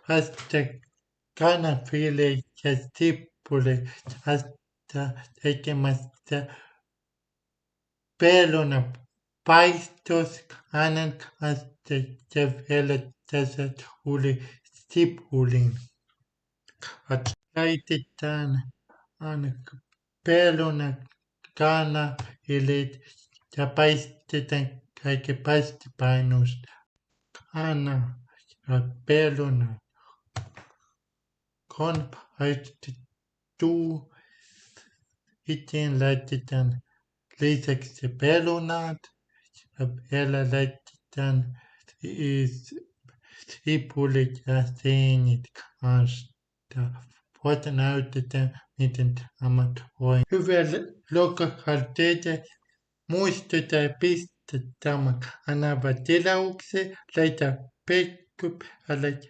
hasta kanafile chastipule hasta tekemasta pelona paistos anan hasta chevela tasat uli stipulin. Ataitetana anak pelona kana ilit tapaistetan kaikepasti painus ana pelona kon aitu tu itin latitan lisak se pelonat ela latitan is ipulit asenit hasta poten auteten miten amat oin. Hyvel loka haltete muisteta pistä tamak anavatelaukse laita pekkup alait